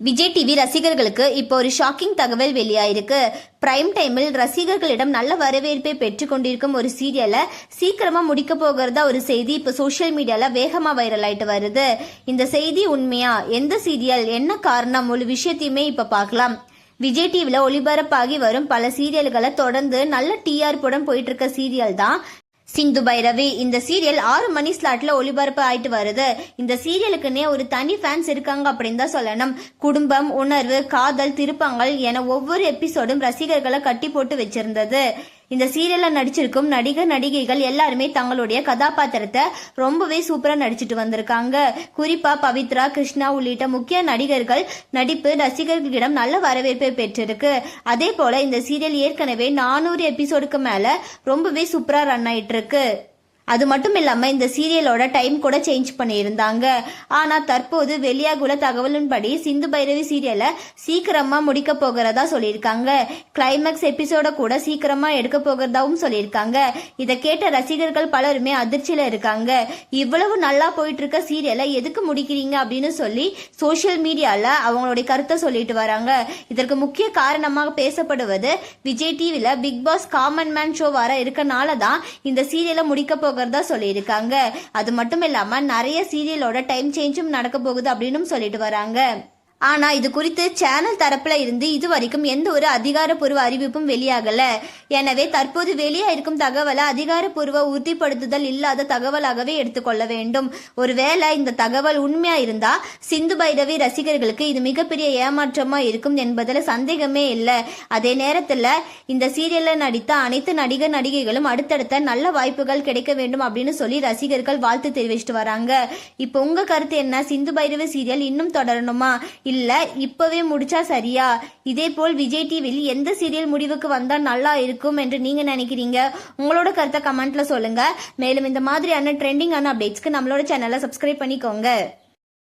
Vijay TV ரசிகர்களுக்கு இப்போ ஒரு ஷாக்கிங் தகவல் வெளியாயிருக்கு. பிரைம் டைமில் ரசிகர்களிடம் நல்ல வரவேற்பை பெற்றுக் கொண்டிருக்கும் ஒரு சீரியலை சீக்கிரமா முடிக்க போகிறதா ஒரு செய்தி இப்போ சோசியல் மீடியால வேகமா வைரல் ஆயிட்டு வருது. இந்த செய்தி உண்மையா? எந்த சீரியல், என்ன காரணம், ஒரு விஷயத்தையுமே இப்ப பார்க்கலாம். விஜய் டிவில ஒளிபரப்பாகி வரும் பல சீரியல்களை தொடர்ந்து நல்ல டிஆர்புடன் போயிட்டு இருக்க சீரியல் தான் சிந்து பைரவி. இந்த சீரியல் 6 மணி ஸ்லாட்ல ஒளிபரப்பு ஆயிட்டு வருது. இந்த சீரியலுக்குன்னே ஒரு தனி ஃபேன்ஸ் இருக்காங்க அப்படின்னு தான் சொல்லணும். குடும்பம், உணர்வு, காதல், திருப்பங்கள் என ஒவ்வொரு எபிசோடும் ரசிகர்களை கட்டி போட்டு வச்சிருந்தது. இந்த சீரியல்ல நடிச்சிருக்கும் நடிகர் நடிகைகள் எல்லாருமே தங்களுடைய கதாபாத்திரத்தை ரொம்பவே சூப்பரா நடிச்சிட்டு வந்திருக்காங்க. குறிப்பா பவித்ரா, கிருஷ்ணா உள்ளிட்ட முக்கிய நடிகர்கள் நடிப்பு ரசிகர்களிடம் நல்ல வரவேற்பை பெற்றிருக்கு. அதே போல இந்த சீரியல் ஏற்கனவே 400 எபிசோடுக்கு மேல ரொம்பவே சூப்பரா ரன் ஆயிட்டு இருக்கு. அது மட்டும் இல்லாம இந்த சீரியலோட டைம் கூட சேஞ்ச் பண்ணியிருந்தாங்க. ஆனா தற்போது வெளியாகுள்ள தகவலின்படி சிந்து பைரவி சீரியலை சீக்கிரமா முடிக்க போகிறதா சொல்லியிருக்காங்க. கிளைமேக்ஸ் எபிசோட கூட சீக்கிரமா எடுக்க போகிறதாவும் சொல்லியிருக்காங்க. இதை கேட்ட ரசிகர்கள் பலருமே அதிர்ச்சியில இருக்காங்க. இவ்வளவு நல்லா போயிட்டு இருக்க சீரியலை எதுக்கு முடிக்கிறீங்க அப்படின்னு சொல்லி சோசியல் மீடியால அவங்களுடைய கருத்தை சொல்லிட்டு வராங்க. இதற்கு முக்கிய காரணமாக பேசப்படுவது விஜய் டிவில Bigg Boss common man show வர இருக்கனால தான் இந்த சீரியலை முடிக்க போகிறதா சொல்லியிருக்காங்க. அது மட்டும் இல்லாம நிறைய சீரியலோட டைம் சேஞ்சும் நடக்க போகுது அப்படின்னு சொல்லிட்டு வராங்க. ஆனா இது குறித்து சேனல் தரப்புல இருந்து இதுவரைக்கும் எந்த ஒரு அதிகாரப்பூர்வ அறிவிப்பும் வெளியாகல. எனவே தற்போது வெளியாயிருக்கும் தகவலை அதிகாரப்பூர்வ உறுதிப்படுத்துதல் இல்லாத தகவலாகவே எடுத்துக்கொள்ள வேண்டும். ஒருவேளை இந்த தகவல் உண்மையா இருந்தா சிந்து பைரவி ரசிகர்களுக்கு இது மிகப்பெரிய ஏமாற்றமா இருக்கும் என்பதில் சந்தேகமே இல்லை. அதே நேரத்துல இந்த சீரியல்ல நடித்த அனைத்து நடிகர் நடிகைகளும் அடுத்தடுத்த நல்ல வாய்ப்புகள் கிடைக்க வேண்டும் அப்படின்னு சொல்லி ரசிகர்கள் வாழ்த்து தெரிவிச்சிட்டு வராங்க. இப்போ உங்க கருத்து என்ன? சிந்து பைரவி சீரியல் இன்னும் தொடரணுமா, இல்ல இப்பவே முடிச்சா சரியா? இதே போல் விஜய் டிவியில் எந்த சீரியல் முடிவுக்கு வந்தா நல்லா இருக்கும் என்று நீங்க நினைக்கிறீங்க? உங்களோட கருத்தை கமெண்ட்ல சொல்லுங்க. மேலும் இந்த மாதிரியான ட்ரெண்டிங்கான அப்டேட்ஸ்க்கு நம்மளோட சேனலை சப்ஸ்கிரைப் பண்ணிக்கோங்க.